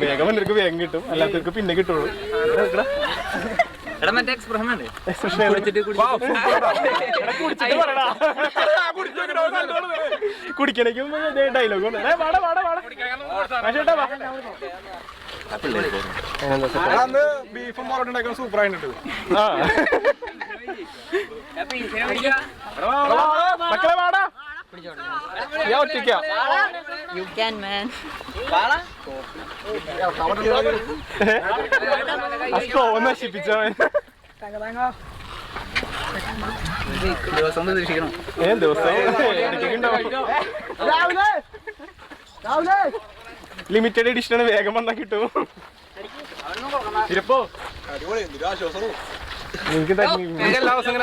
വേഗം വന്നവർക്ക് വേഗം കിട്ടും, അല്ലാത്തവർക്ക് പിന്നെ കിട്ടുള്ളൂ. കുടിക്കണേക്കും ഡയലോഗ് ബീഫും പൊറോട്ട സൂപ്പർ ആയിട്ട്. മക്കളെ വാടാ, ഞാൻ ഒറ്റയ്ക്കാ. You can, man. നശിപ്പിച്ചവൻ ദിവസം ലിമിറ്റഡ് എഡിഷനാണ്, വേഗം വന്നാൽ കിട്ടും. എനിക്ക് എല്ലാ ദിവസം